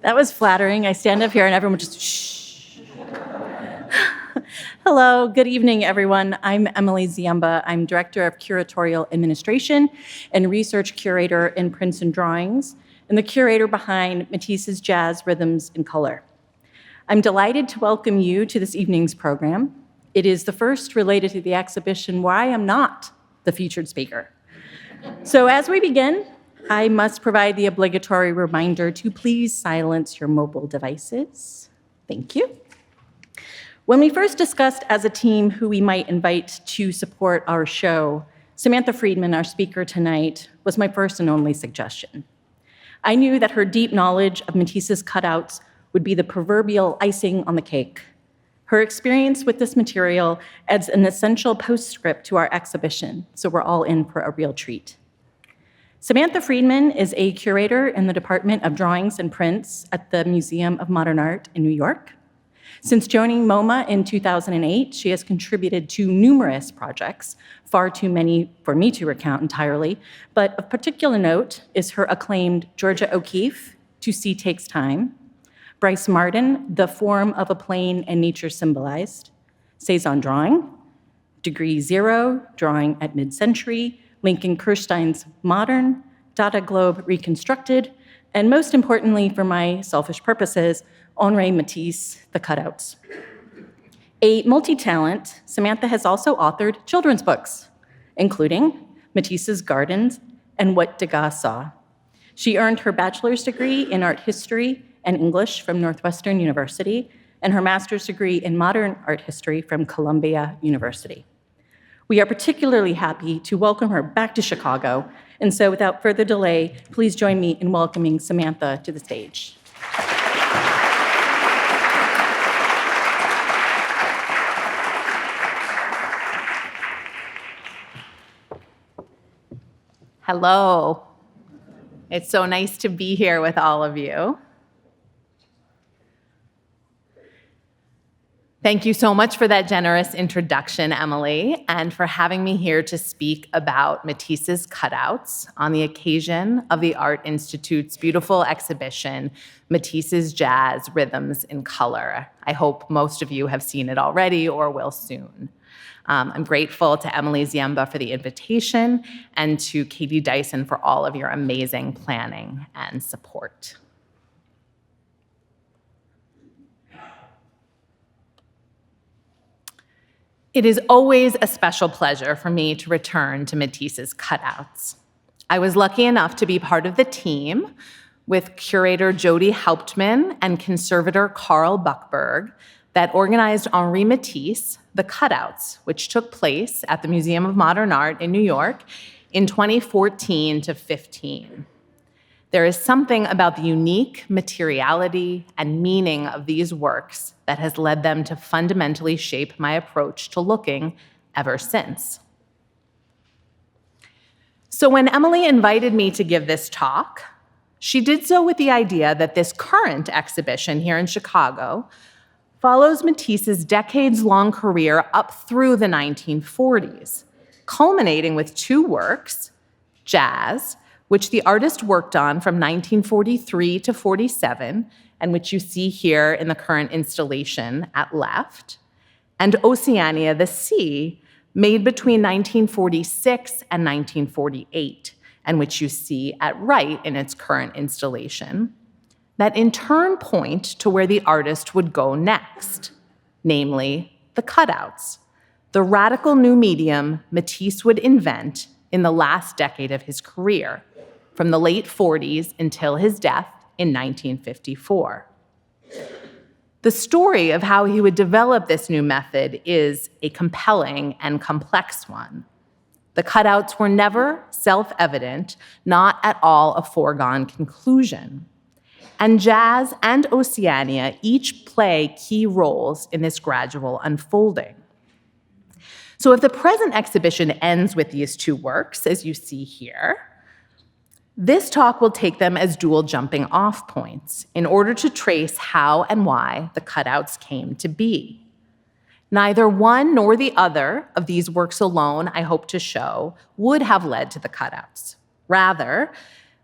That was flattering. I stand up here and everyone just shh. Hello, good evening, everyone. I'm Emily Ziemba. I'm Director of Curatorial Administration and Research Curator in Prints and Drawings, and the curator behind Matisse's Jazz, Rhythms, and Color. I'm delighted to welcome you to this evening's program. It is the first related to the exhibition where I am not the featured speaker. So as we begin, I must provide the obligatory reminder to please silence your mobile devices. Thank you. When we first discussed as a team who we might invite to support our show, Samantha Friedman, our speaker tonight, was my first and only suggestion. I knew that her deep knowledge of Matisse's cutouts would be the proverbial icing on the cake. Her experience with this material adds an essential postscript to our exhibition, so we're all in for a real treat. Samantha Friedman is a curator in the Department of Drawings and Prints at the Museum of Modern Art in New York. Since joining MoMA in 2008, she has contributed to numerous projects, far too many for me to recount entirely, but of particular note is her acclaimed Georgia O'Keeffe, To See Takes Time, Bryce Martin, The Form of a Plane and Nature Symbolized, Cezanne Drawing, Degree Zero, Drawing at Mid-Century, Lincoln Kirstein's Modern, Dada Globe Reconstructed, and most importantly, for my selfish purposes, Henri Matisse, The Cutouts. A multi-talent, Samantha has also authored children's books, including Matisse's Gardens and What Degas Saw. She earned her bachelor's degree in art history and English from Northwestern University and her master's degree in modern art history from Columbia University. We are particularly happy to welcome her back to Chicago, and so without further delay, please join me in welcoming Samantha to the stage. Hello. It's so nice to be here with all of you. Thank you so much for that generous introduction, Emily, and for having me here to speak about Matisse's cutouts on the occasion of the Art Institute's beautiful exhibition, Matisse's Jazz, Rhythms, and Color. I hope most of you have seen it already or will soon. I'm grateful to Emily Ziemba for the invitation and to Katie Dyson for all of your amazing planning and support. It is always a special pleasure for me to return to Matisse's cutouts. I was lucky enough to be part of the team with curator Jody Hauptmann and conservator Carl Buckberg that organized Henri Matisse, The Cutouts, which took place at the Museum of Modern Art in New York in 2014 to 15. There is something about the unique materiality and meaning of these works that has led them to fundamentally shape my approach to looking ever since. So when Emily invited me to give this talk, she did so with the idea that this current exhibition here in Chicago follows Matisse's decades-long career up through the 1940s, culminating with two works, Jazz, which the artist worked on from 1943 to 47, and which you see here in the current installation at left, and Oceania, the Sea, made between 1946 and 1948, and which you see at right in its current installation, that in turn point to where the artist would go next, namely the cutouts, the radical new medium Matisse would invent in the last decade of his career, from the late 40s until his death in 1954. The story of how he would develop this new method is a compelling and complex one. The cutouts were never self-evident, not at all a foregone conclusion. And Jazz and Oceania each play key roles in this gradual unfolding. So if the present exhibition ends with these two works, as you see here, this talk will take them as dual jumping off points in order to trace how and why the cutouts came to be. Neither one nor the other of these works alone, I hope to show, would have led to the cutouts. Rather,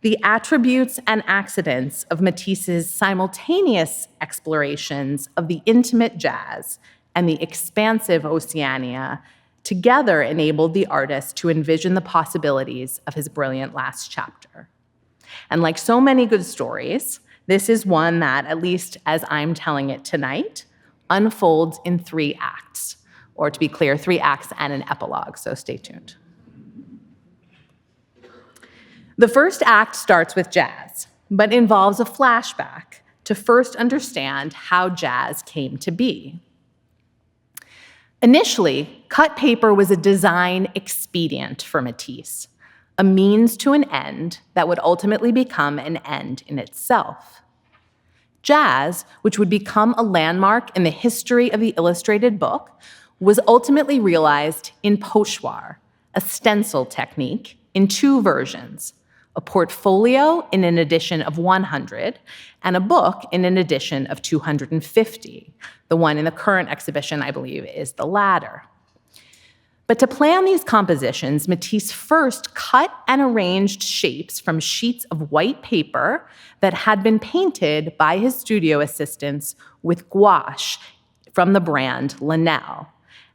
the attributes and accidents of Matisse's simultaneous explorations of the intimate jazz and the expansive Oceania together enabled the artist to envision the possibilities of his brilliant last chapter. And like so many good stories, this is one that, at least as I'm telling it tonight, unfolds in 3 acts, or to be clear, 3 acts and an epilogue, so stay tuned. The first act starts with jazz, but involves a flashback to first understand how jazz came to be. Initially, cut paper was a design expedient for Matisse, a means to an end that would ultimately become an end in itself. Jazz, which would become a landmark in the history of the illustrated book, was ultimately realized in pochoir, a stencil technique, in 2 versions, a portfolio in an edition of 100 and a book in an edition of 250. The one in the current exhibition, I believe, is the latter. But to plan these compositions, Matisse first cut and arranged shapes from sheets of white paper that had been painted by his studio assistants with gouache from the brand Lanel.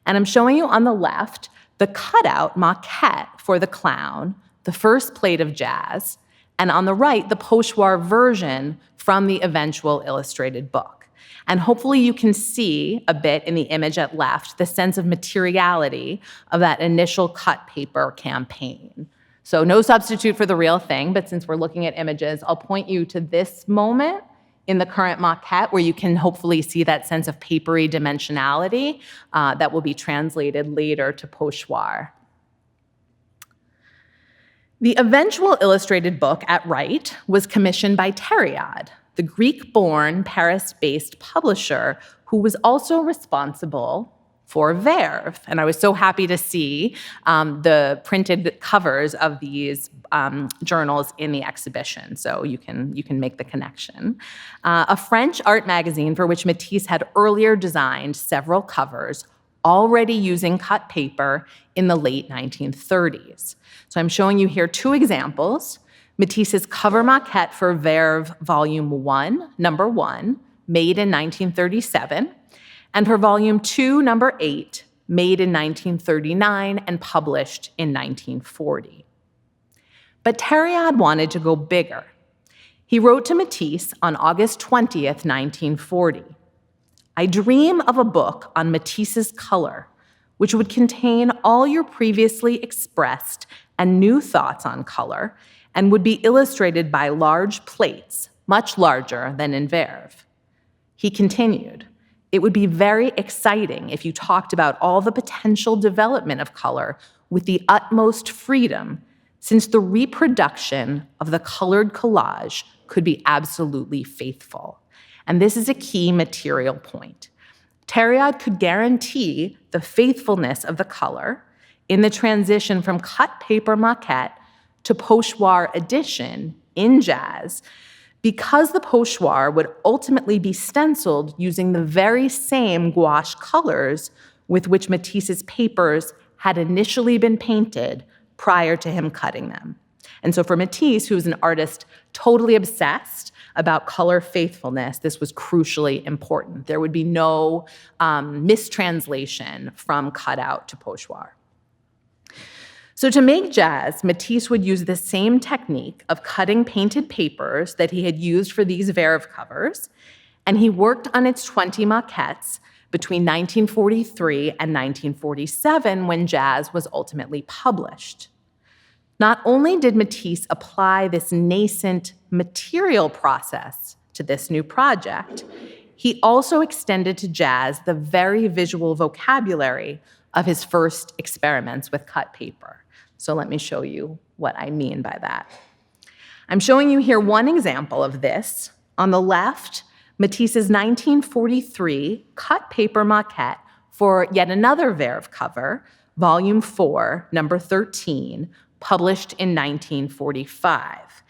And I'm showing you on the left the cutout maquette for the clown, the first plate of jazz, and on the right, the pochoir version from the eventual illustrated book. And hopefully you can see a bit in the image at left, the sense of materiality of that initial cut paper campaign. So no substitute for the real thing, but since we're looking at images, I'll point you to this moment in the current maquette where you can hopefully see that sense of papery dimensionality that will be translated later to pochoir. The eventual illustrated book at right was commissioned by Teriad, the Greek-born, Paris-based publisher who was also responsible for Verve. And I was so happy to see the printed covers of these journals in the exhibition, so you can make the connection. A French art magazine for which Matisse had earlier designed several covers, already using cut paper in the late 1930s. So I'm showing you here 2 examples. Matisse's cover maquette for Verve Volume 1, number 1, made in 1937, and for Volume 2, number 8, made in 1939 and published in 1940. But Teriad wanted to go bigger. He wrote to Matisse on August 20th, 1940, "I dream of a book on Matisse's color, which would contain all your previously expressed and new thoughts on color, and would be illustrated by large plates, much larger than in Verve." He continued, "It would be very exciting if you talked about all the potential development of color with the utmost freedom, since the reproduction of the colored collage could be absolutely faithful." And this is a key material point. Teriad could guarantee the faithfulness of the color in the transition from cut paper maquette to pochoir edition in jazz, because the pochoir would ultimately be stenciled using the very same gouache colors with which Matisse's papers had initially been painted prior to him cutting them. And so for Matisse, who was an artist totally obsessed about color faithfulness, this was crucially important. There would be no mistranslation from cutout to pochoir. So to make jazz, Matisse would use the same technique of cutting painted papers that he had used for these Verve covers, and he worked on its 20 maquettes between 1943 and 1947 when jazz was ultimately published. Not only did Matisse apply this nascent material process to this new project, he also extended to jazz the very visual vocabulary of his first experiments with cut paper. So let me show you what I mean by that. I'm showing you here one example of this. On the left, Matisse's 1943 cut paper maquette for yet another Verve cover, Volume 4, number 13, published in 1945.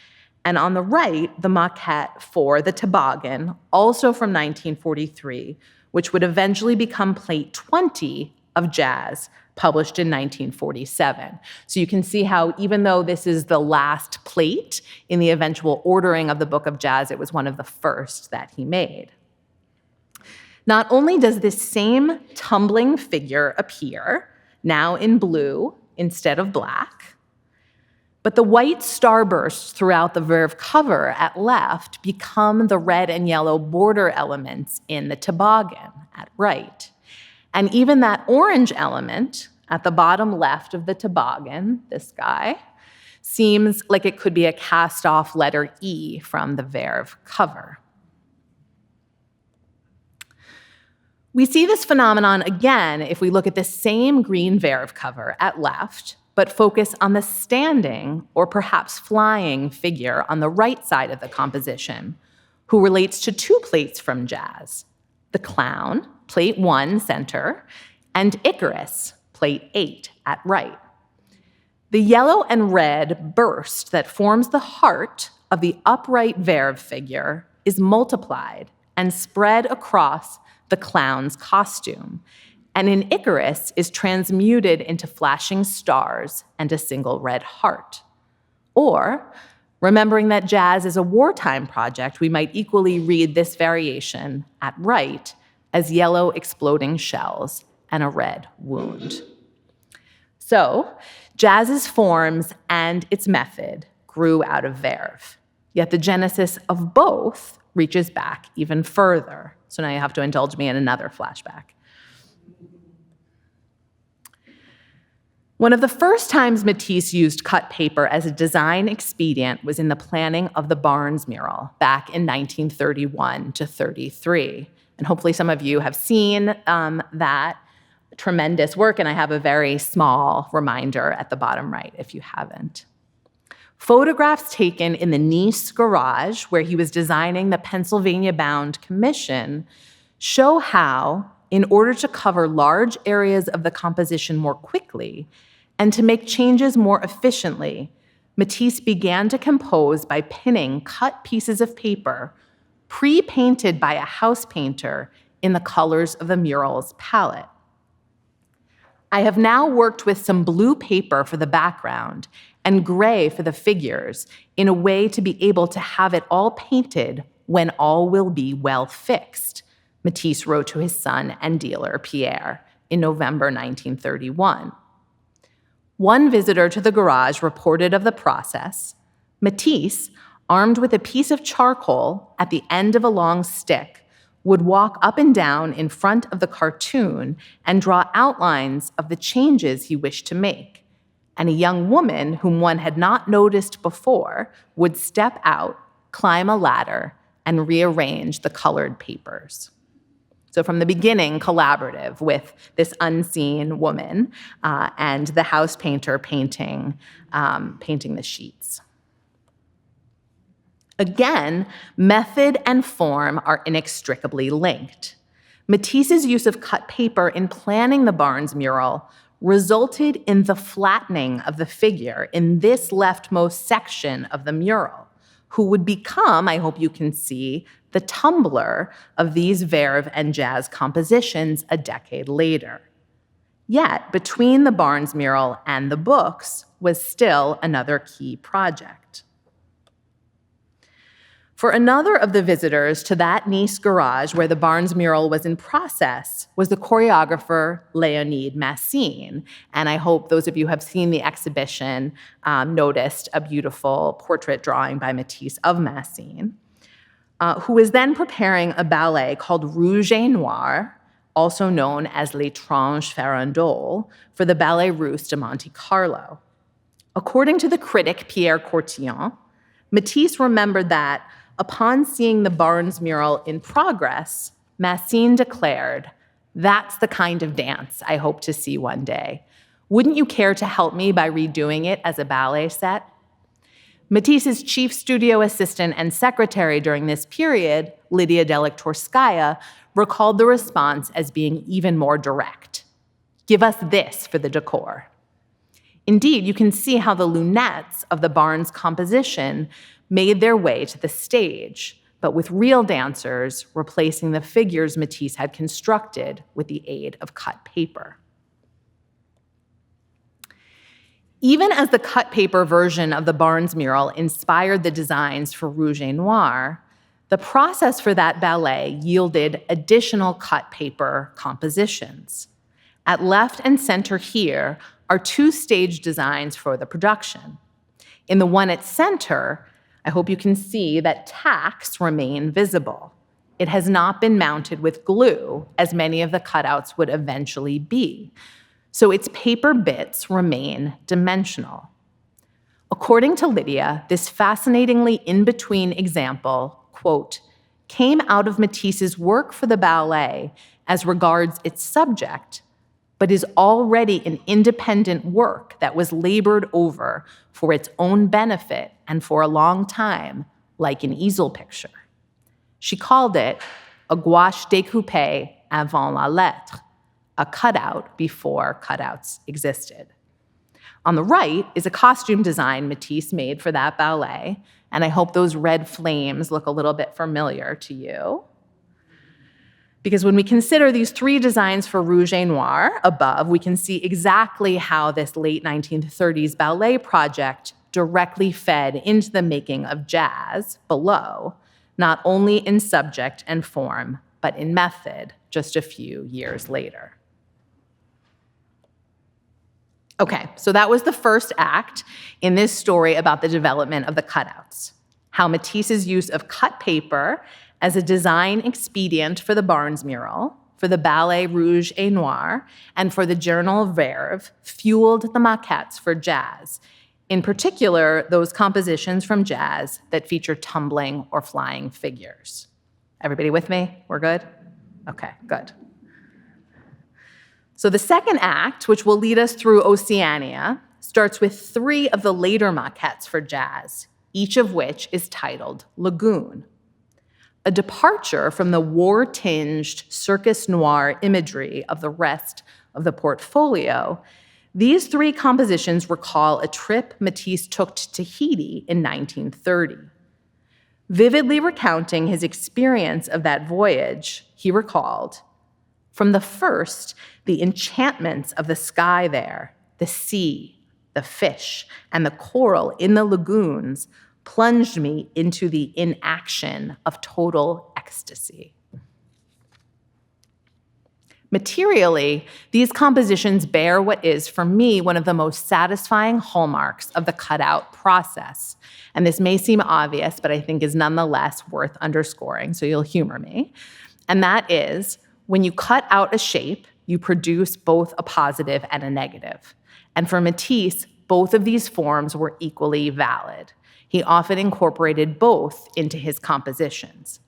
And on the right, the maquette for The Toboggan, also from 1943, which would eventually become plate 20 of Jazz, published in 1947. So you can see how even though this is the last plate in the eventual ordering of the Book of Jazz, it was one of the first that he made. Not only does this same tumbling figure appear, now in blue instead of black, but the white starbursts throughout the Verve cover at left become the red and yellow border elements in the toboggan at right. And even that orange element at the bottom left of the toboggan, this guy, seems like it could be a cast-off letter E from the Verve cover. We see this phenomenon again if we look at the same green Verve cover at left, but focus on the standing or perhaps flying figure on the right side of the composition, who relates to two plates from Jazz: the clown, plate 1, center, and Icarus, plate 8, at right. The yellow and red burst that forms the heart of the upright Verve figure is multiplied and spread across the clown's costume, and in Icarus is transmuted into flashing stars and a single red heart. Or, remembering that Jazz is a wartime project, we might equally read this variation at right as yellow exploding shells and a red wound. So, Jazz's forms and its method grew out of Verve, yet the genesis of both reaches back even further. So now you have to indulge me in another flashback. One of the first times Matisse used cut paper as a design expedient was in the planning of the Barnes mural back in 1931 to 33. And hopefully some of you have seen that tremendous work, and I have a very small reminder at the bottom right if you haven't. Photographs taken in the Nice garage, where he was designing the Pennsylvania-bound commission, show how, in order to cover large areas of the composition more quickly and to make changes more efficiently, Matisse began to compose by pinning cut pieces of paper pre-painted by a house painter in the colors of the mural's palette. I have now worked with some blue paper for the background and gray for the figures in a way to be able to have it all painted when all will be well fixed, Matisse wrote to his son and dealer, Pierre, in November 1931. One visitor to the garage reported of the process. Matisse, armed with a piece of charcoal at the end of a long stick, would walk up and down in front of the cartoon and draw outlines of the changes he wished to make. And a young woman whom one had not noticed before would step out, climb a ladder, and rearrange the colored papers. So from the beginning, collaborative with this unseen woman and the house painter painting the sheets. Again, method and form are inextricably linked. Matisse's use of cut paper in planning the Barnes mural resulted in the flattening of the figure in this leftmost section of the mural, who would become, I hope you can see, the tumbler of these Verve and Jazz compositions a decade later. Yet, between the Barnes mural and the books was still another key project. For another of the visitors to that Nice garage where the Barnes mural was in process was the choreographer Léonide Massine. And I hope those of you who have seen the exhibition noticed a beautiful portrait drawing by Matisse of Massine, who was then preparing a ballet called Rouge et Noir, also known as L'étrange Farandole, for the Ballet Russe de Monte Carlo. According to the critic Pierre Courtillon, Matisse remembered that upon seeing the Barnes mural in progress, Massine declared, "That's the kind of dance I hope to see one day. Wouldn't you care to help me by redoing it as a ballet set?" Matisse's chief studio assistant and secretary during this period, Lydia Delektorskaya, recalled the response as being even more direct. "Give us this for the decor." Indeed, you can see how the lunettes of the Barnes composition made their way to the stage, but with real dancers replacing the figures Matisse had constructed with the aid of cut paper. Even as the cut paper version of the Barnes mural inspired the designs for Rouge et Noir, the process for that ballet yielded additional cut paper compositions. At left and center here are two stage designs for the production. In the one at center, I hope you can see that tacks remain visible. It has not been mounted with glue, as many of the cutouts would eventually be. So its paper bits remain dimensional. According to Lydia, this fascinatingly in-between example, quote, came out of Matisse's work for the ballet as regards its subject, but is already an independent work that was labored over for its own benefit and for a long time, like an easel picture. She called it a gouache découpée avant la lettre, a cutout before cutouts existed. On the right is a costume design Matisse made for that ballet, and I hope those red flames look a little bit familiar to you. Because when we consider these three designs for Rouge et Noir above, we can see exactly how this late 1930s ballet project directly fed into the making of jazz below, not only in subject and form, but in method just a few years later. Okay, so that was the first act in this story about the development of the cutouts, how Matisse's use of cut paper as a design expedient for the Barnes mural, for the Ballet Rouge et Noir, and for the Journal Verve fueled the maquettes for jazz, in particular, those compositions from jazz that feature tumbling or flying figures. Everybody with me? We're good? Okay, good. So the second act, which will lead us through Oceania, starts with three of the later maquettes for jazz, each of which is titled Lagoon. A departure from the war-tinged circus noir imagery of the rest of the portfolio, these three compositions recall a trip Matisse took to Tahiti in 1930. Vividly recounting his experience of that voyage, he recalled, "From the first, the enchantments of the sky there, the sea, the fish, and the coral in the lagoons plunged me into the inaction of total ecstasy." Materially, these compositions bear what is, for me, one of the most satisfying hallmarks of the cutout process. And this may seem obvious, but I think is nonetheless worth underscoring, so you'll humor me. And that is, when you cut out a shape, you produce both a positive and a negative. And for Matisse, both of these forms were equally valid. He often incorporated both into his compositions.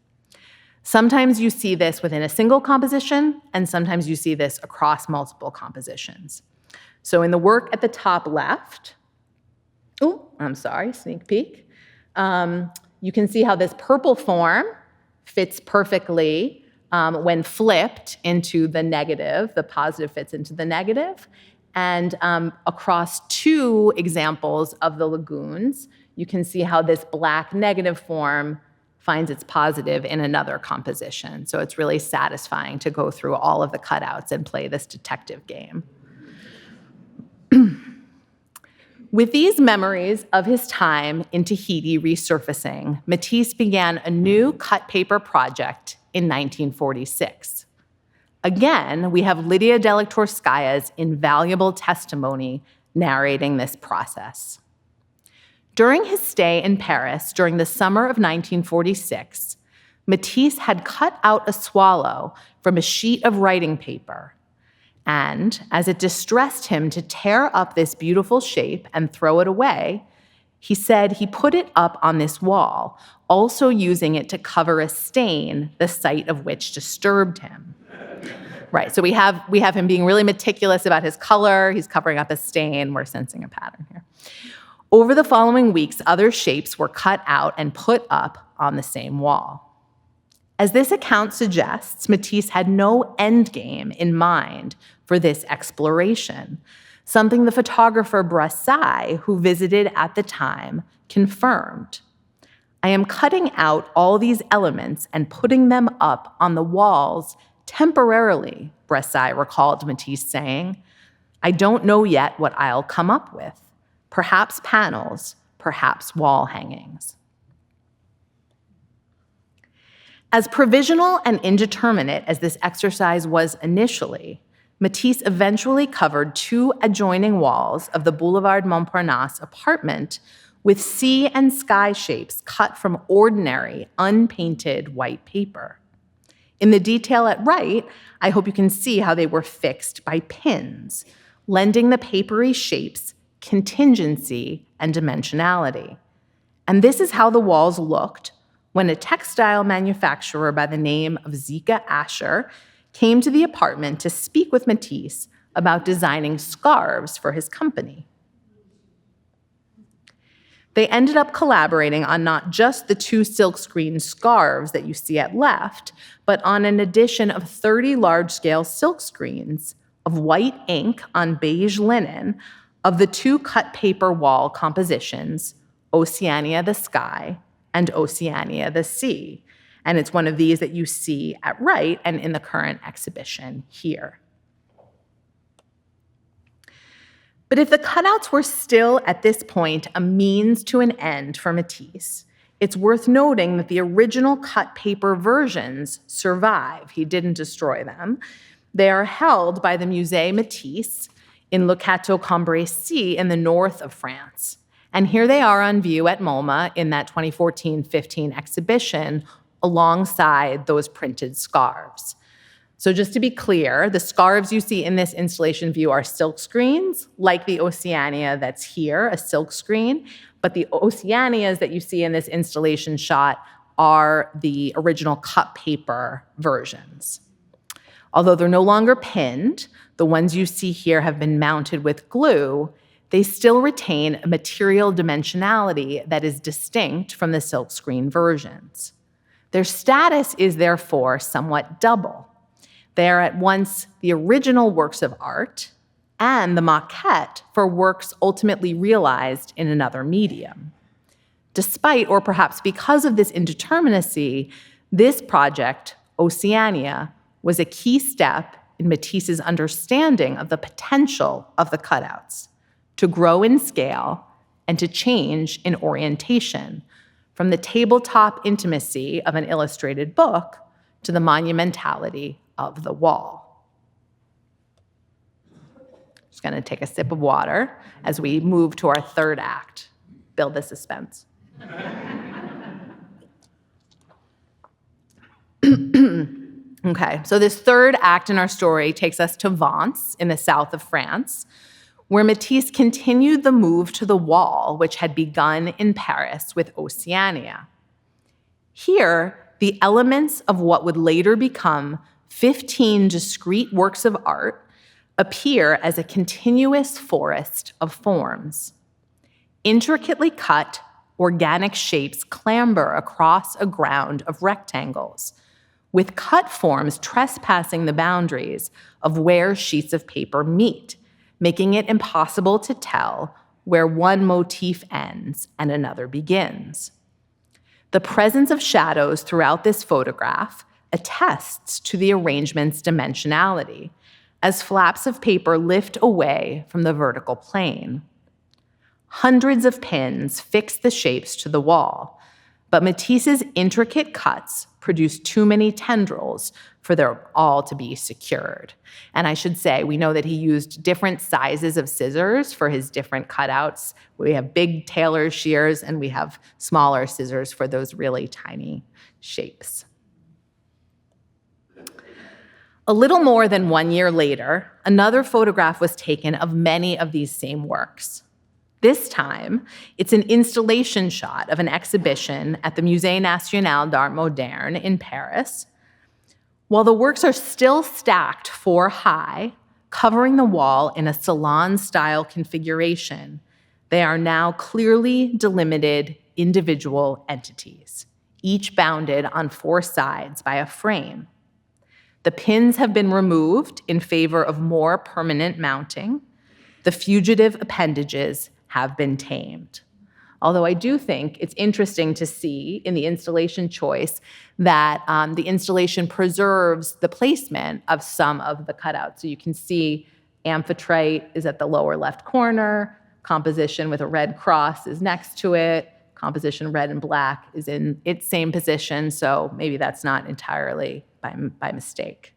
Sometimes you see this within a single composition, and sometimes you see this across multiple compositions. So in the work at the top left, sneak peek, you can see how this purple form fits perfectly when flipped into the negative. The positive fits into the negative. And across two examples of the lagoons, you can see how this black negative form finds its positive in another composition. So it's really satisfying to go through all of the cutouts and play this detective game. With these memories of his time in Tahiti resurfacing, Matisse began a new cut paper project in 1946. Again, we have Lydia Delektorskaya's invaluable testimony narrating this process. During his stay in Paris during the summer of 1946, Matisse had cut out a swallow from a sheet of writing paper, and as it distressed him to tear up this beautiful shape and throw it away, he said he put it up on this wall, also using it to cover a stain, the sight of which disturbed him. Right, so we have him being really meticulous about his color. He's covering up a stain. We're sensing a pattern here. Over the following weeks, other shapes were cut out and put up on the same wall. As this account suggests, Matisse had no end game in mind for this exploration, something the photographer Brassai, who visited at the time, confirmed. "I am cutting out all these elements and putting them up on the walls temporarily," Brassai recalled Matisse saying. "I don't know yet what I'll come up with. perhaps panels, perhaps wall hangings. As provisional and indeterminate as this exercise was initially, Matisse eventually covered 2 adjoining walls of the Boulevard Montparnasse apartment with sea and sky shapes cut from ordinary, unpainted white paper. In the detail at right, I hope you can see how they were fixed by pins, lending the papery shapes contingency and dimensionality. And this is how the walls looked when a textile manufacturer by the name of Zika Asher came to the apartment to speak with Matisse about designing scarves for his company. They ended up collaborating on not just the 2 silkscreen scarves that you see at left, but on an addition of 30 large-scale silkscreens of white ink on beige linen of the 2 cut paper wall compositions, Oceania the sky and Oceania the sea. And it's one of these that you see at right and in the current exhibition here. But if the cutouts were still, at this point, a means to an end for Matisse, it's worth noting that the original cut paper versions survive. He didn't destroy them. They are held by the Musée Matisse in Le Cateau-Cambrésis in the north of France. And here they are on view at MoMA in that 2014-15 exhibition alongside those printed scarves. So just to be clear, the scarves you see in this installation view are silk screens, like the Oceania that's here, a silk screen, but the Oceanias that you see in this installation shot are the original cut paper versions. Although they're no longer pinned, the ones you see here have been mounted with glue, they still retain a material dimensionality that is distinct from the silkscreen versions. Their status is therefore somewhat double. They are at once the original works of art and the maquette for works ultimately realized in another medium. Despite, or perhaps because of this indeterminacy, this project, Oceania, was a key step in Matisse's understanding of the potential of the cutouts to grow in scale and to change in orientation from the tabletop intimacy of an illustrated book to the monumentality of the wall. Just going to take a sip of water as we move to our third act. Build the suspense. Okay, so this third act in our story takes us to Vence in the south of France, where Matisse continued the move to the wall, which had begun in Paris with Oceania. Here, the elements of what would later become 15 discrete works of art appear as a continuous forest of forms. Intricately cut, organic shapes clamber across a ground of rectangles, with cut forms trespassing the boundaries of where sheets of paper meet, making it impossible to tell where one motif ends and another begins. The presence of shadows throughout this photograph attests to the arrangement's dimensionality, as flaps of paper lift away from the vertical plane. Hundreds of pins fix the shapes to the wall, but Matisse's intricate cuts produce too many tendrils for them all to be secured. And I should say, we know that he used different sizes of scissors for his different cutouts. We have big tailor's shears, and we have smaller scissors for those really tiny shapes. A little more than 1 year later, another photograph was taken of many of these same works. This time, it's an installation shot of an exhibition at the Musée National d'Art Moderne in Paris. While the works are still stacked 4 high, covering the wall in a salon-style configuration, they are now clearly delimited individual entities, each bounded on 4 sides by a frame. The pins have been removed in favor of more permanent mounting. The fugitive appendages have been tamed. Although I do think it's interesting to see in the installation choice that the installation preserves the placement of some of the cutouts. So you can see amphitrite is at the lower left corner, Composition with a red cross is next to it. Composition red and black is in its same position, so maybe that's not entirely by mistake.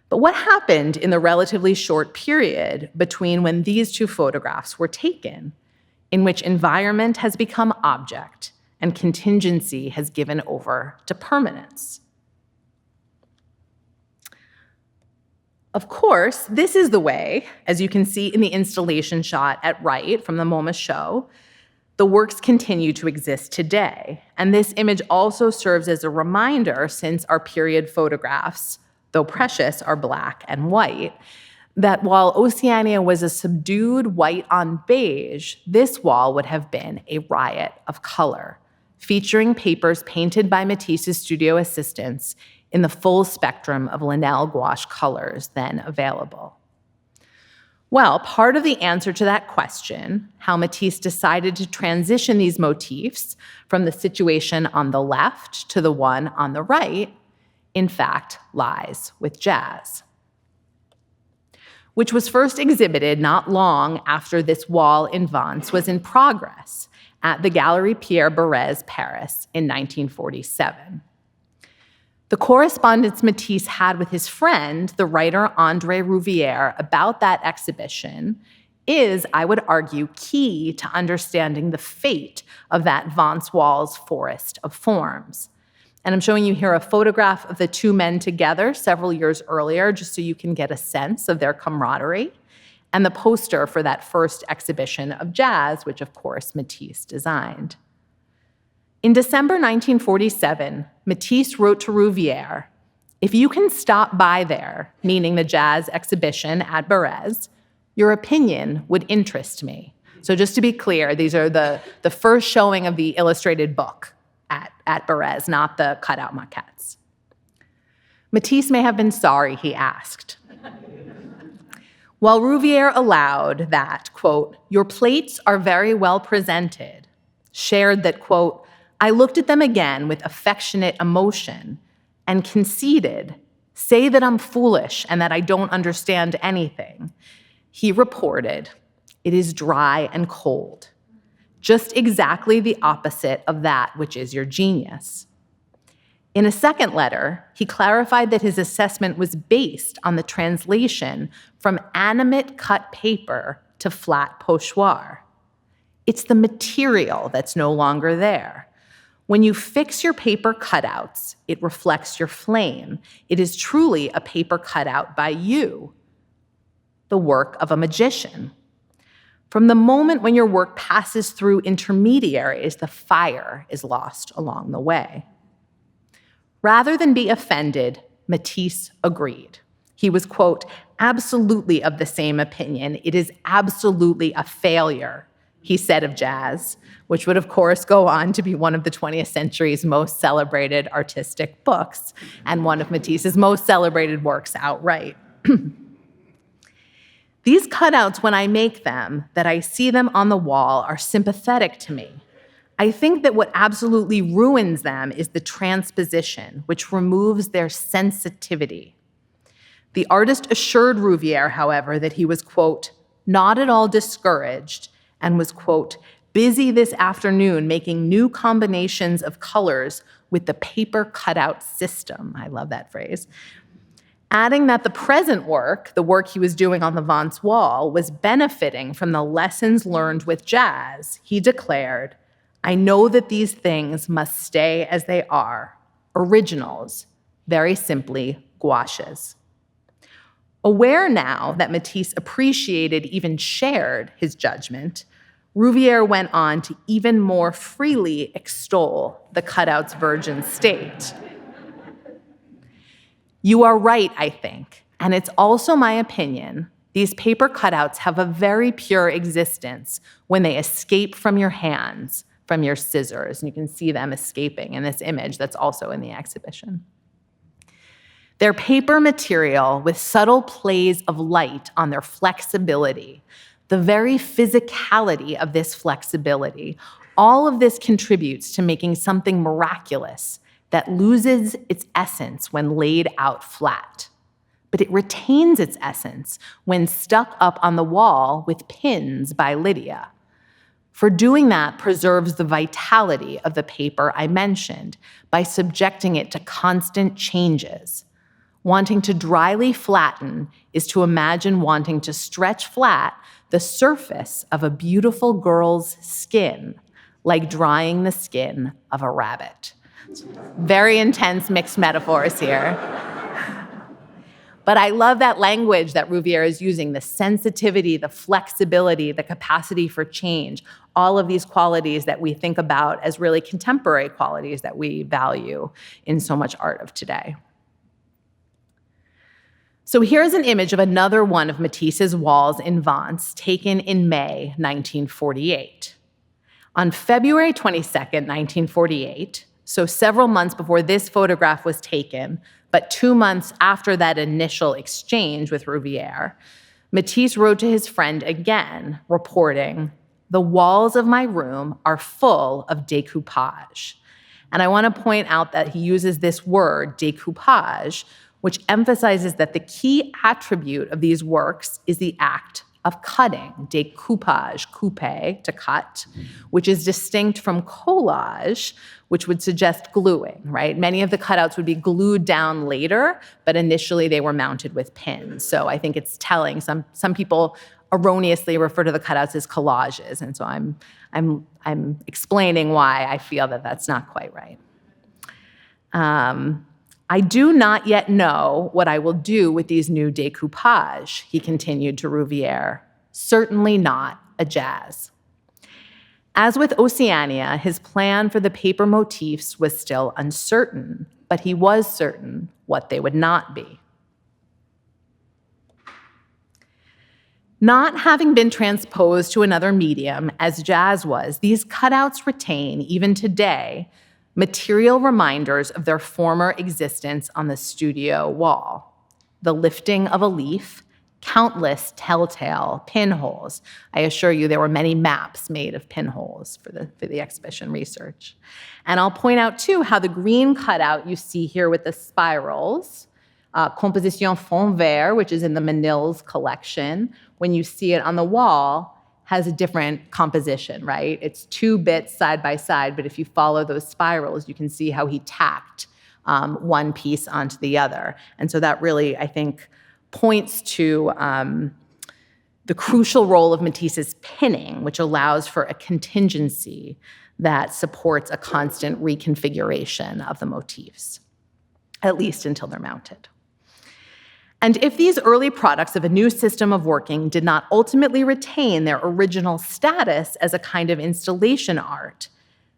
But what happened in the relatively short period between when these two photographs were taken, in which environment has become object and contingency has given over to permanence? Of course, this is the way, as you can see in the installation shot at right from the MoMA show, the works continue to exist today. And this image also serves as a reminder, since our period photographs, though precious, are black and white, that while Oceania was a subdued white on beige, this wall would have been a riot of color, featuring papers painted by Matisse's studio assistants in the full spectrum of Linell gouache colors then available. Well, part of the answer to that question, how Matisse decided to transition these motifs from the situation on the left to the one on the right, in fact, lies with jazz, which was first exhibited not long after this wall in Vence was in progress at the Galerie Pierre Barrès, Paris, in 1947. The correspondence Matisse had with his friend, the writer André Rouvière, about that exhibition is, I would argue, key to understanding the fate of that Vence wall's forest of forms. And I'm showing you here a photograph of the two men together several years earlier, just so you can get a sense of their camaraderie, and the poster for that first exhibition of jazz, which of course Matisse designed. In December 1947, Matisse wrote to Rouvière, "If you can stop by there," meaning the jazz exhibition at Barrès, "your opinion would interest me." So just to be clear, these are the first showing of the illustrated book at Barrès, not the cutout maquettes. Matisse may have been sorry he asked. While Rouvière allowed that, quote, "your plates are very well presented," shared that, quote, "I looked at them again with affectionate emotion and conceded, say that I'm foolish and that I don't understand anything," he reported, "It is dry and cold, just exactly the opposite of that which is your genius." In a second letter, he clarified that his assessment was based on the translation from animate cut paper to flat pochoir. It's the material that's no longer there. When you fix your paper cutouts, it reflects your flame. It is truly a paper cutout by you, the work of a magician. From the moment when your work passes through intermediaries, the fire is lost along the way. Rather than be offended, Matisse agreed. He was, quote, "absolutely of the same opinion. It is absolutely a failure," he said of jazz, which would, of course, go on to be one of the 20th century's most celebrated artistic books and one of Matisse's most celebrated works outright. These cutouts, when I make them, that I see them on the wall, are sympathetic to me. I think that what absolutely ruins them is the transposition, which removes their sensitivity. The artist assured Rouvière, however, that he was, quote, "not at all discouraged," and was, quote, "busy this afternoon making new combinations of colors with the paper cutout system." I love that phrase. Adding that the present work, the work he was doing on the Vence wall, was benefiting from the lessons learned with jazz, he declared, "I know that these things must stay as they are, originals, very simply gouaches." Aware now that Matisse appreciated, even shared his judgment, Rouvière went on to even more freely extol the cutout's virgin state. "You are right, I think, and it's also my opinion. These paper cutouts have a very pure existence when they escape from your hands, from your scissors." And you can see them escaping in this image that's also in the exhibition. Their paper material with subtle plays of light on their flexibility, the very physicality of this flexibility, all of this contributes to making something miraculous that loses its essence when laid out flat. but it retains its essence when stuck up on the wall with pins by Lydia. For doing that preserves the vitality of the paper I mentioned by subjecting it to constant changes. Wanting to dryly flatten is to imagine wanting to stretch flat the surface of a beautiful girl's skin, like drying the skin of a rabbit. Very intense mixed metaphors here. But I love that language that Rouvière is using, the sensitivity, the flexibility, the capacity for change, all of these qualities that we think about as really contemporary qualities that we value in so much art of today. So here's an image of another one of Matisse's walls in Vence, taken in May 1948. On February 22nd, 1948, so several months before this photograph was taken, but 2 months after that initial exchange with Rouvière, Matisse wrote to his friend again, reporting, "The walls of my room are full of découpage." And I want to point out that he uses this word, découpage, which emphasizes that the key attribute of these works is the act of cutting, découpage, couper, to cut, which is distinct from collage, which would suggest gluing, right? Many of the cutouts would be glued down later, but initially they were mounted with pins. So I think it's telling. Some people erroneously refer to the cutouts as collages, and so I'm explaining why I feel that that's not quite right. I do not yet know what I will do with these new découpage, he continued to Rouvière. Certainly not a jazz. As with Oceania, his plan for the paper motifs was still uncertain, but he was certain what they would not be. Not having been transposed to another medium, as jazz was, these cutouts retain, even today, material reminders of their former existence on the studio wall. The lifting of a leaf, countless telltale pinholes. I assure you there were many maps made of pinholes for the exhibition research. And I'll point out too how the green cutout you see here with the spirals, Composition Fond Vert, which is in the Manil's collection, when you see it on the wall, has a different composition, right? It's 2 bits side by side, but if you follow those spirals, you can see how he tacked one piece onto the other. And so that really, I think, points to the crucial role of Matisse's pinning, which allows for a contingency that supports a constant reconfiguration of the motifs, at least until they're mounted. And if these early products of a new system of working did not ultimately retain their original status as a kind of installation art,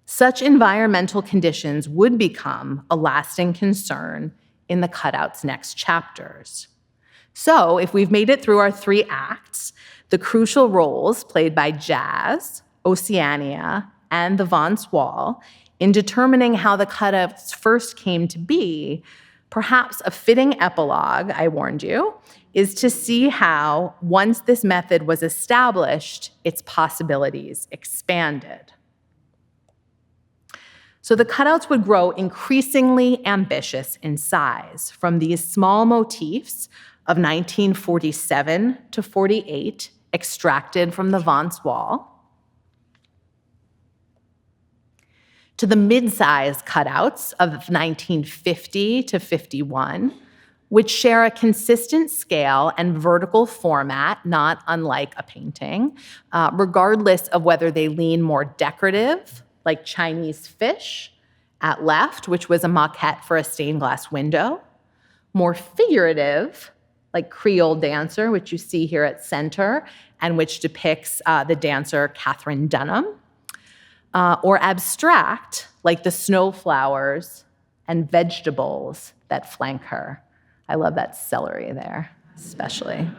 such environmental conditions would become a lasting concern in the cutout's next chapters. So if we've made it through our 3 acts, the crucial roles played by jazz, Oceania, and the Vence wall in determining how the cutouts first came to be, perhaps a fitting epilogue, I warned you, is to see how, once this method was established, its possibilities expanded. So the cutouts would grow increasingly ambitious in size, from these small motifs of 1947 to 48, extracted from the Vence wall, to the mid-size cutouts of 1950 to 51, which share a consistent scale and vertical format, not unlike a painting, regardless of whether they lean more decorative, like Chinese fish at left, which was a maquette for a stained glass window, more figurative, like Creole Dancer, which you see here at center, and which depicts the dancer Catherine Dunham, or abstract, like the snowflowers and vegetables that flank her. I love that celery there, especially.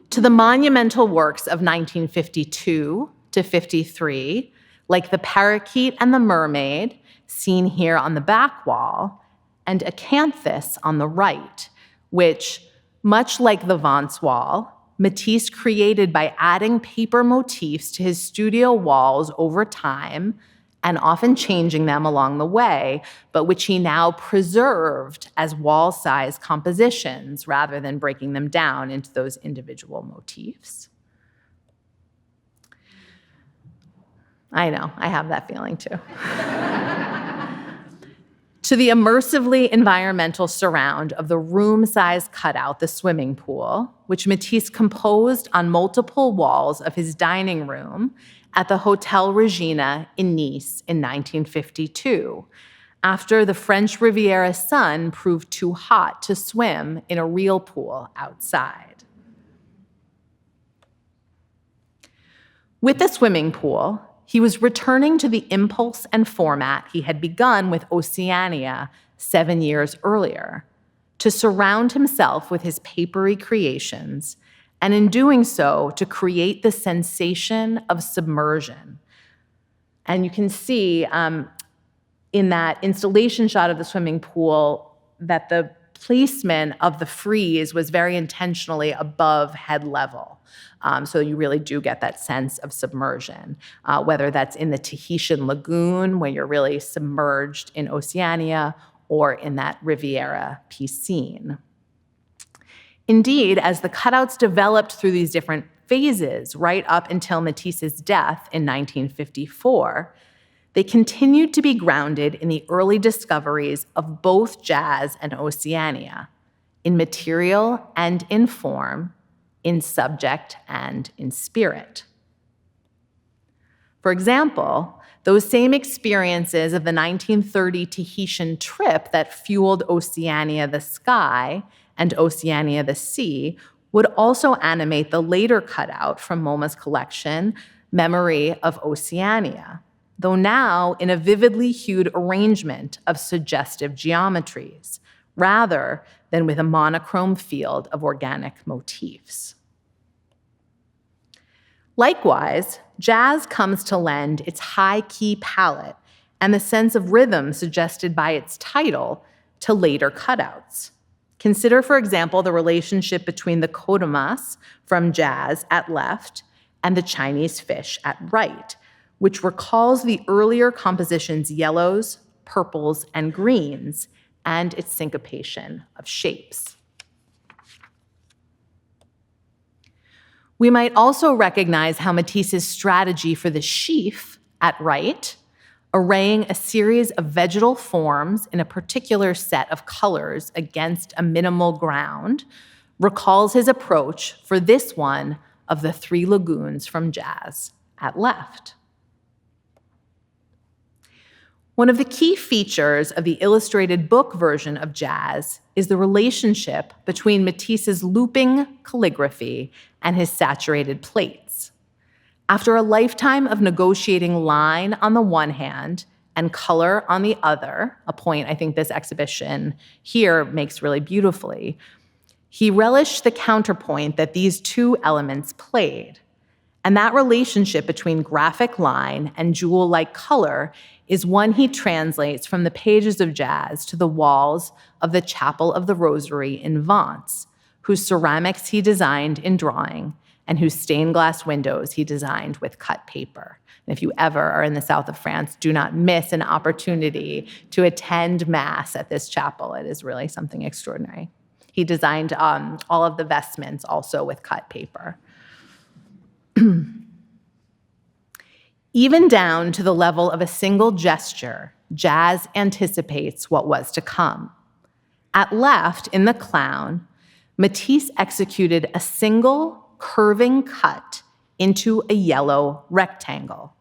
To the monumental works of 1952 to 53, like the parakeet and the mermaid, seen here on the back wall, and acanthus on the right, which, much like the Vence wall, Matisse created by adding paper motifs to his studio walls over time, and often changing them along the way, but which he now preserved as wall-size compositions rather than breaking them down into those individual motifs. I know, I have that feeling too. To the immersively environmental surround of the room-sized cutout, the swimming pool, which Matisse composed on multiple walls of his dining room at the Hotel Regina in Nice in 1952, after the French Riviera sun proved too hot to swim in a real pool outside. With the swimming pool, he was returning to the impulse and format he had begun with Oceania 7 years earlier, to surround himself with his papery creations, and in doing so, to create the sensation of submersion. And you can see in that installation shot of the swimming pool that the placement of the frieze was very intentionally above head level. So you really do get that sense of submersion, whether that's in the Tahitian lagoon, where you're really submerged in Oceania, or in that Riviera piscine. Indeed, as the cutouts developed through these different phases, right up until Matisse's death in 1954, they continued to be grounded in the early discoveries of both jazz and Oceania, in material and in form, in subject and in spirit. For example, those same experiences of the 1930 Tahitian trip that fueled Oceania the sky and Oceania the sea would also animate the later cutout from MoMA's collection, Memory of Oceania, though now in a vividly hued arrangement of suggestive geometries, rather than with a monochrome field of organic motifs. Likewise, jazz comes to lend its high-key palette and the sense of rhythm suggested by its title to later cutouts. Consider, for example, the relationship between the kodamas from jazz at left and the Chinese fish at right, which recalls the earlier composition's yellows, purples, and greens, and its syncopation of shapes. We might also recognize how Matisse's strategy for the sheaf at right, arraying a series of vegetal forms in a particular set of colors against a minimal ground, recalls his approach for this one of the three lagoons from jazz at left. One of the key features of the illustrated book version of jazz is the relationship between Matisse's looping calligraphy and his saturated plates. After a lifetime of negotiating line on the one hand and color on the other, a point I think this exhibition here makes really beautifully, he relished the counterpoint that these two elements played. And that relationship between graphic line and jewel-like color is one he translates from the pages of jazz to the walls of the Chapel of the Rosary in Vence, whose ceramics he designed in drawing and whose stained glass windows he designed with cut paper. And if you ever are in the south of France, do not miss an opportunity to attend Mass at this chapel. It is really something extraordinary. He designed all of the vestments also with cut paper. Even down to the level of a single gesture, jazz anticipates what was to come. At left, in the clown, Matisse executed a single curving cut into a yellow rectangle,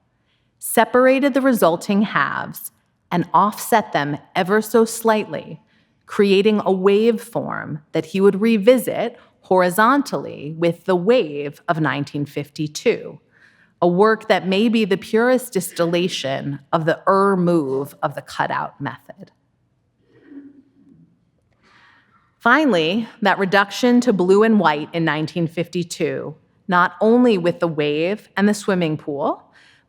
separated the resulting halves, and offset them ever so slightly, creating a wave form that he would revisit horizontally with the wave of 1952, a work that may be the purest distillation of the move of the cutout method. Finally, that reduction to blue and white in 1952, not only with the wave and the swimming pool,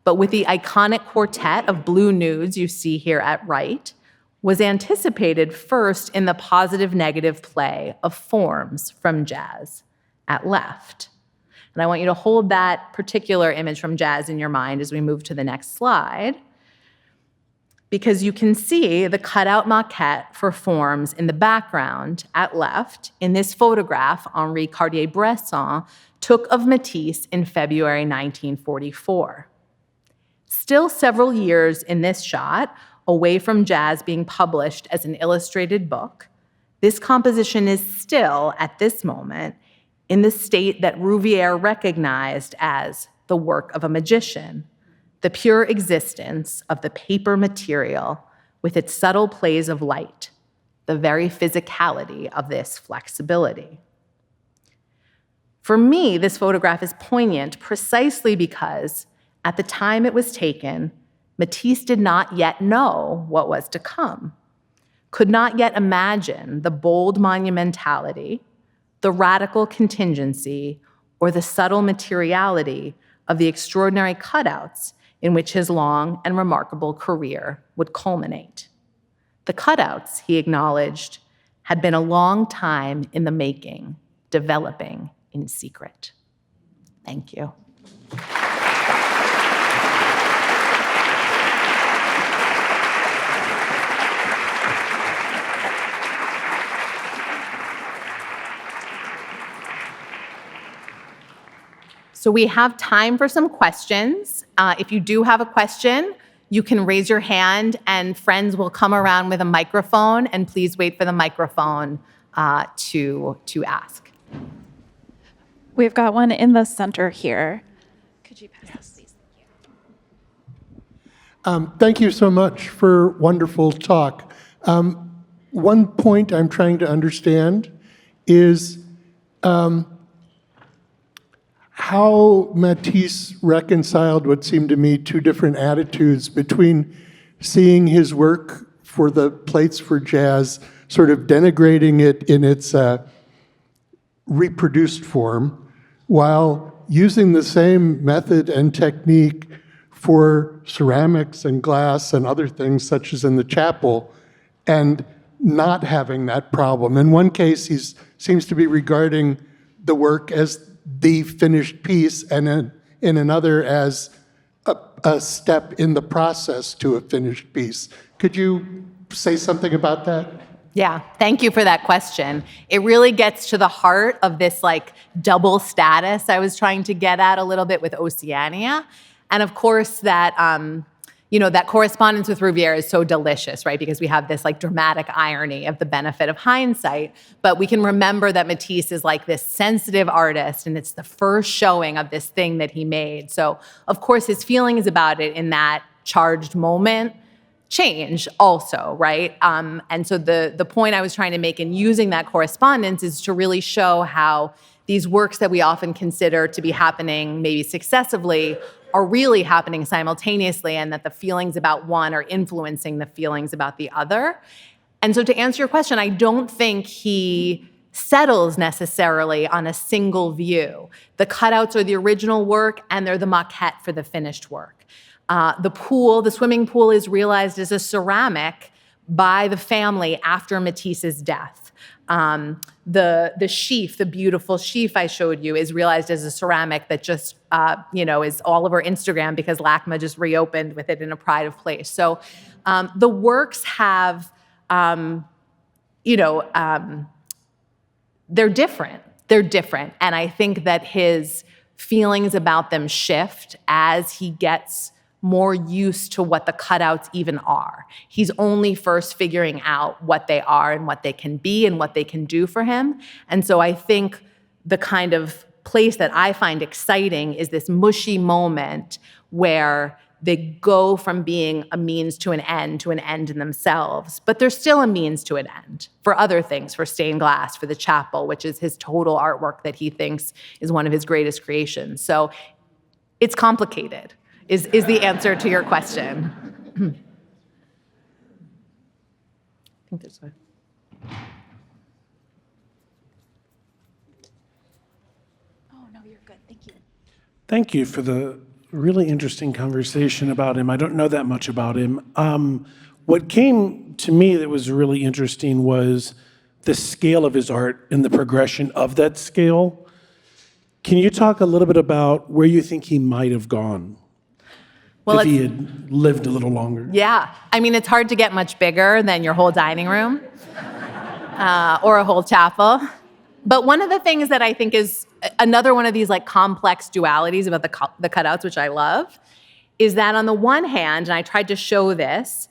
but with the iconic quartet of blue nudes you see here at right, was anticipated first in the positive-negative play of forms from jazz at left. And I want you to hold that particular image from jazz in your mind as we move to the next slide. because you can see the cutout maquette for forms in the background at left in this photograph Henri Cartier-Bresson took of Matisse in February 1944. Still several years in this shot, away from Jazz being published as an illustrated book, this composition is still, at this moment, in the state that Rouvière recognized as the work of a magician, the pure existence of the paper material with its subtle plays of light, the very physicality of this flexibility. For me, this photograph is poignant precisely because at the time it was taken, Matisse did not yet know what was to come, could not yet imagine the bold monumentality, the radical contingency, or the subtle materiality of the extraordinary cutouts in which his long and remarkable career would culminate. The cutouts, he acknowledged, had been a long time in the making, developing in secret. Thank you. So we have time for some questions. If you do have a question, you can raise your hand and friends will come around with a microphone, and please wait for the microphone to ask. We've got one in the center here. Could you pass this, please? Thank you. Thank you so much for wonderful talk. One point I'm trying to understand is how Matisse reconciled what seemed to me two different attitudes between seeing his work for the plates for jazz, sort of denigrating it in its reproduced form, while using the same method and technique for ceramics and glass and other things, such as in the chapel, and not having that problem. In one case, he seems to be regarding the work as the finished piece, and in another as a step in the process to a finished piece. Could you say something about that? Yeah, thank you for that question. It really gets to the heart of this like double status I was trying to get at a little bit with Oceania. And of course that, that correspondence with Rouvière is so delicious, right? Because we have this like dramatic irony of the benefit of hindsight, but we can remember that Matisse is like this sensitive artist and it's the first showing of this thing that he made. So of course his feelings about it in that charged moment change also, right? And so the point I was trying to make in using that correspondence is to really show how these works that we often consider to be happening maybe successively are really happening simultaneously, and that the feelings about one are influencing the feelings about the other. And so to answer your question, I don't think he settles necessarily on a single view. The cutouts are the original work, and they're the maquette for the finished work. The swimming pool is realized as a ceramic by the family after Matisse's death. The sheaf, the beautiful sheaf I showed you, is realized as a ceramic that just, is all over Instagram because LACMA just reopened with it in a pride of place. So the works have, they're different. They're different. And I think that his feelings about them shift as he gets more used to what the cutouts even are. He's only first figuring out what they are and what they can be and what they can do for him. And so I think the kind of place that I find exciting is this mushy moment where they go from being a means to an end in themselves, but they're still a means to an end for other things, for stained glass, for the chapel, which is his total artwork that he thinks is one of his greatest creations. So it's complicated. Is the answer to your question. I think there's one. Oh, no, you're good. Thank you. Thank you for the really interesting conversation about him. I don't know that much about him. What came to me that was really interesting was the scale of his art and the progression of that scale. Can you talk a little bit about where you think he might have gone? Well, if he had lived a little longer. Yeah. I mean, it's hard to get much bigger than your whole dining room or a whole chapel. But one of the things that I think is another one of these like complex dualities about the cutouts, which I love, is that on the one hand, and I tried to show this,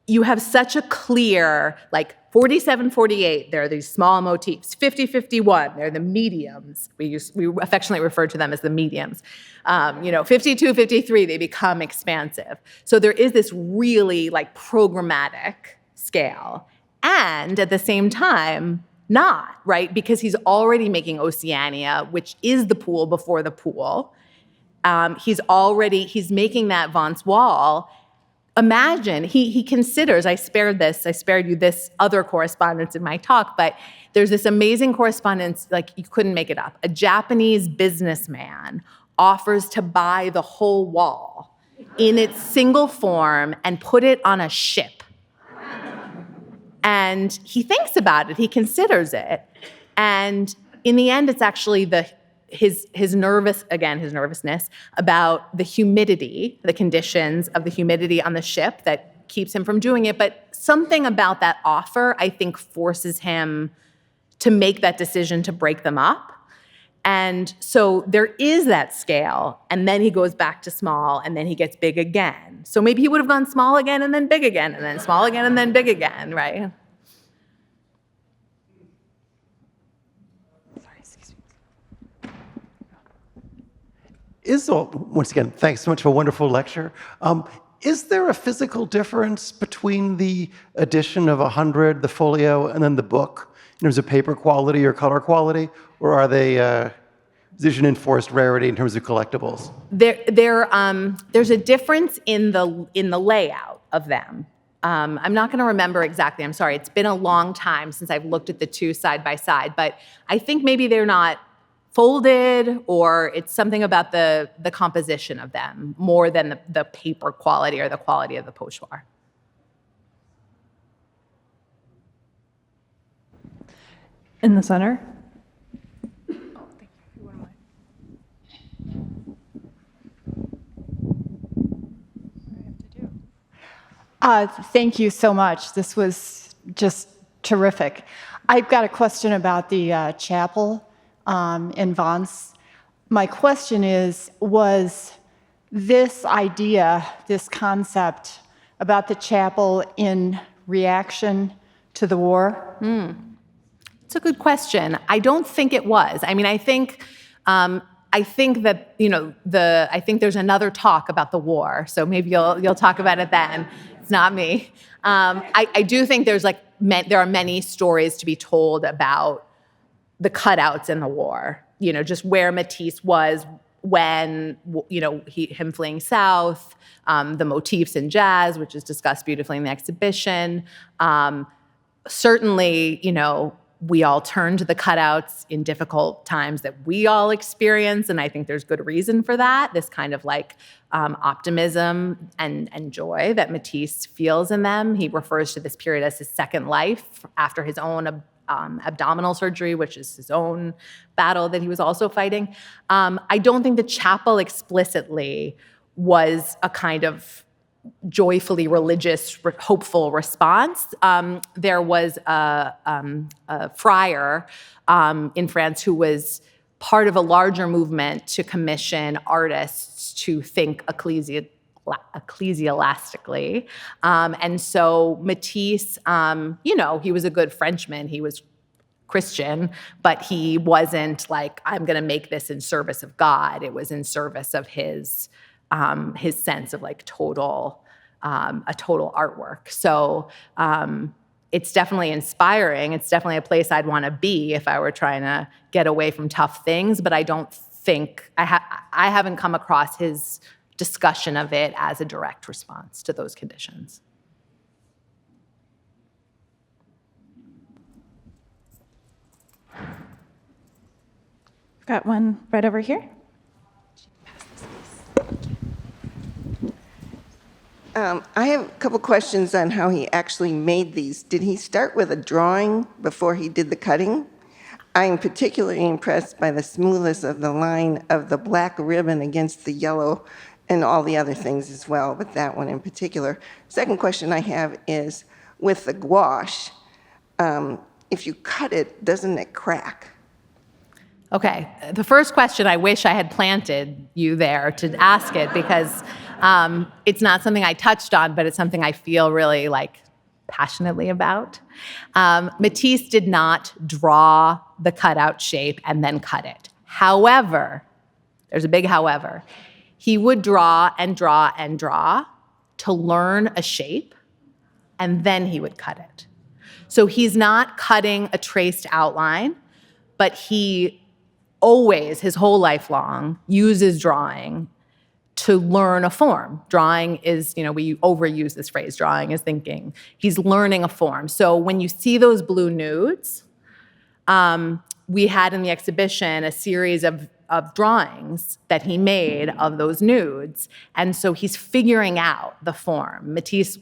you have such a clear, like 47, 48, there are these small motifs. 50, 51, they're the mediums. We affectionately refer to them as the mediums. 52, 53, they become expansive. So there is this really like programmatic scale. And at the same time, not, right? Because he's already making Oceania, which is the pool before the pool. He's making that Vance wall. Imagine, he considers, I spared you this other correspondence in my talk, but there's this amazing correspondence, like you couldn't make it up. A Japanese businessman offers to buy the whole wall in its single form and put it on a ship. And he thinks about it, he considers it. And in the end, it's actually his nervousness about the humidity, the conditions of the humidity on the ship that keeps him from doing it. But something about that offer, I think, forces him to make that decision to break them up. And so there is that scale, and then he goes back to small, and then he gets big again. So maybe he would have gone small again, and then big again, and then small again, and then big again, right? Once again, thanks so much for a wonderful lecture. Is there a physical difference between the edition of 100, the folio, and then the book in terms of paper quality or color quality? Or are they, is an enforced rarity in terms of collectibles? There's a difference in the layout of them. I'm not going to remember exactly. I'm sorry. It's been a long time since I've looked at the two side by side. But I think maybe they're not folded, or it's something about the composition of them more than the paper quality or the quality of the pochoir. In the center. Thank you so much. This was just terrific. I've got a question about the chapel in Vance. My question is, was this idea, this concept about the chapel in reaction to the war? It's a good question. I don't think it was. I mean, I think that I think there's another talk about the war, so maybe you'll talk about it then. It's not me. I do think there are many stories to be told about the cutouts in the war. Just where Matisse was when him fleeing south, the motifs in jazz, which is discussed beautifully in the exhibition. Certainly, we all turn to the cutouts in difficult times that we all experience, and I think there's good reason for that. This kind of optimism and joy that Matisse feels in them. He refers to this period as his second life after his own abdominal surgery, which is his own battle that he was also fighting. I don't think the chapel explicitly was a kind of joyfully religious, hopeful response. There was a friar in France who was part of a larger movement to commission artists to think ecclesiastically. And so Matisse, he was a good Frenchman. He was Christian, but he wasn't like, I'm going to make this in service of God. It was in service of his sense of a total artwork. So it's definitely inspiring. It's definitely a place I'd want to be if I were trying to get away from tough things, but I don't think, I haven't come across his discussion of it as a direct response to those conditions. I've got one right over here. I have a couple questions on how he actually made these. Did he start with a drawing before he did the cutting? I am particularly impressed by the smoothness of the line of the black ribbon against the yellow and all the other things as well, but that one in particular. Second question I have is, with the gouache, if you cut it, doesn't it crack? Okay, the first question, I wish I had planted you there to ask it, because it's not something I touched on, but it's something I feel really passionately about. Matisse did not draw the cutout shape and then cut it. However, there's a big however, he would draw and draw and draw to learn a shape, and then he would cut it. So he's not cutting a traced outline, but he always, his whole life long, uses drawing to learn a form. Drawing is, we overuse this phrase, drawing is thinking. He's learning a form. So when you see those blue nudes, we had in the exhibition a series of drawings that he made of those nudes. And so he's figuring out the form. Matisse,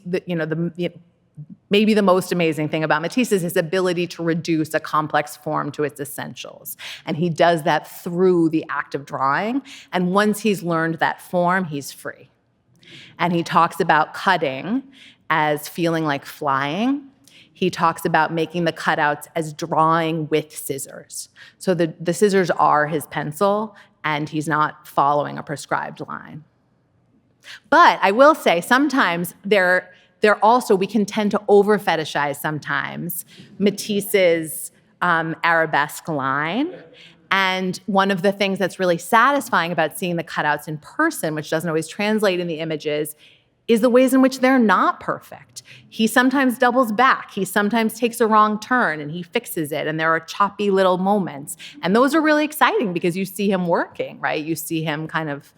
maybe the most amazing thing about Matisse is his ability to reduce a complex form to its essentials. And he does that through the act of drawing. And once he's learned that form, he's free. And he talks about cutting as feeling like flying. He talks about making the cutouts as drawing with scissors. So the scissors are his pencil, and he's not following a prescribed line. But I will say, sometimes we can tend to over-fetishize sometimes Matisse's arabesque line. And one of the things that's really satisfying about seeing the cutouts in person, which doesn't always translate in the images, is the ways in which they're not perfect. He sometimes doubles back. He sometimes takes a wrong turn and he fixes it, and there are choppy little moments. And those are really exciting because you see him working, right? You see him kind of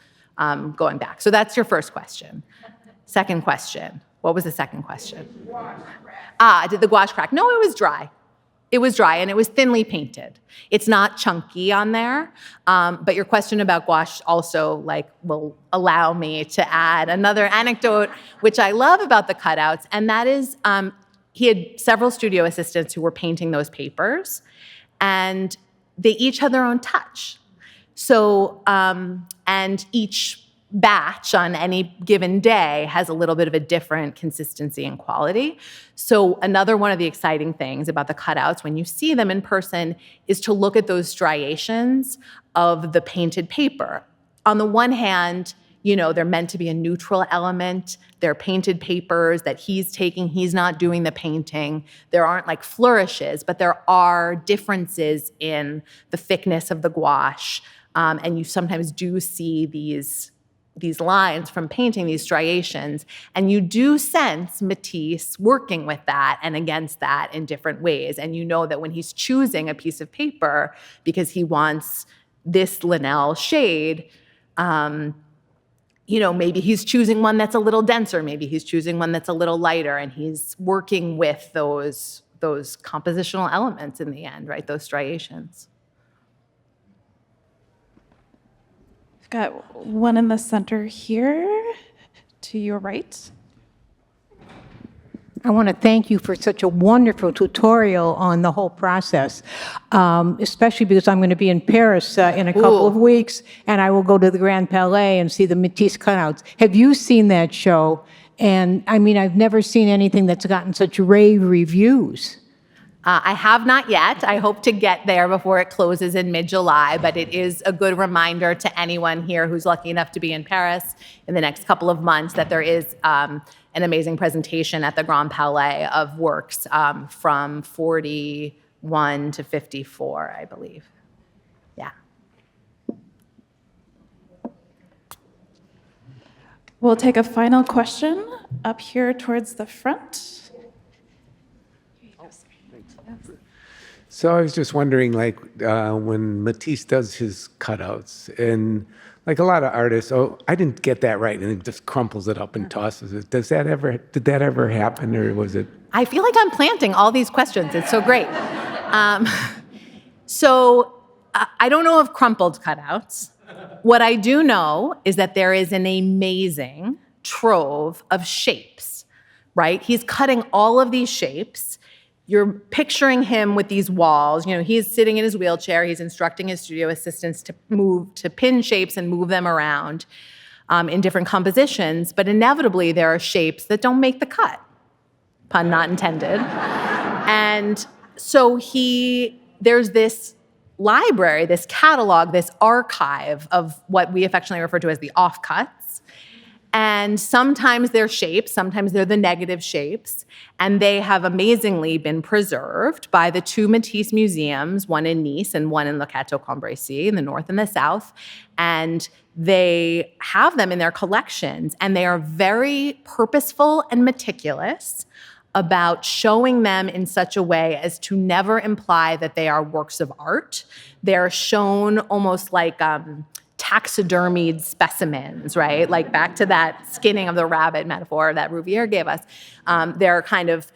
going back. So that's your first question. Second question. What was the second question? Did the gouache crack? No, it was dry. It was dry, and it was thinly painted. It's not chunky on there, but your question about gouache also will allow me to add another anecdote, which I love about the cutouts, and that is he had several studio assistants who were painting those papers, and they each had their own touch. So, and each batch on any given day has a little bit of a different consistency and quality. So another one of the exciting things about the cutouts when you see them in person is to look at those striations of the painted paper. On the one hand, they're meant to be a neutral element. They're painted papers that he's taking. He's not doing the painting. There aren't flourishes, but there are differences in the thickness of the gouache. And you sometimes do see these lines from painting, these striations, and you do sense Matisse working with that and against that in different ways. And you know that when he's choosing a piece of paper because he wants this Linell shade, maybe he's choosing one that's a little denser, maybe he's choosing one that's a little lighter, and he's working with those compositional elements in the end, right? Those striations. Got one in the center here to your right. I want to thank you for such a wonderful tutorial on the whole process, especially because I'm going to be in Paris in a couple of weeks, and I will go to the Grand Palais and see the Matisse cutouts. Have you seen that show? And I mean, I've never seen anything that's gotten such rave reviews. I have not yet. I hope to get there before it closes in mid-July, but it is a good reminder to anyone here who's lucky enough to be in Paris in the next couple of months that there is an amazing presentation at the Grand Palais of works from 41 to 54, I believe. Yeah. We'll take a final question up here towards the front. So I was just wondering, when Matisse does his cutouts, and a lot of artists, I didn't get that right, and it just crumples it up and tosses it. Did that ever happen, or was it? I feel like I'm planting all these questions. It's so great. So I don't know of crumpled cutouts. What I do know is that there is an amazing trove of shapes, right? He's cutting all of these shapes. You're picturing him with these walls. He's sitting in his wheelchair. He's instructing his studio assistants to pin shapes and move them around. in different compositions, but inevitably there are shapes that don't make the cut, pun not intended. And so there's this library, this catalog, this archive of what we affectionately refer to as the offcuts. And sometimes they're shapes, sometimes they're the negative shapes, and they have amazingly been preserved by the two Matisse museums, one in Nice and one in Le Cateau-Cambrésis in the north and the south. And they have them in their collections, and they are very purposeful and meticulous about showing them in such a way as to never imply that they are works of art. They're shown almost like taxidermied specimens, right? Like back to that skinning of the rabbit metaphor that Rouvier gave us. They're kind of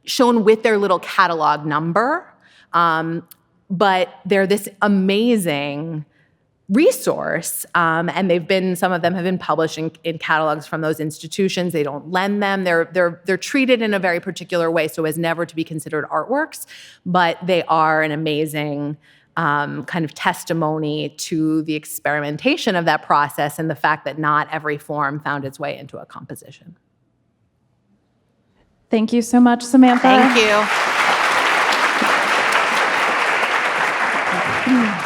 shown with their little catalog number, but they're this amazing resource, and some of them have been published in catalogs from those institutions. They don't lend them. They're treated in a very particular way so as never to be considered artworks, but they are an amazing kind of testimony to the experimentation of that process and the fact that not every form found its way into a composition. Thank you so much, Samantha. Thank you.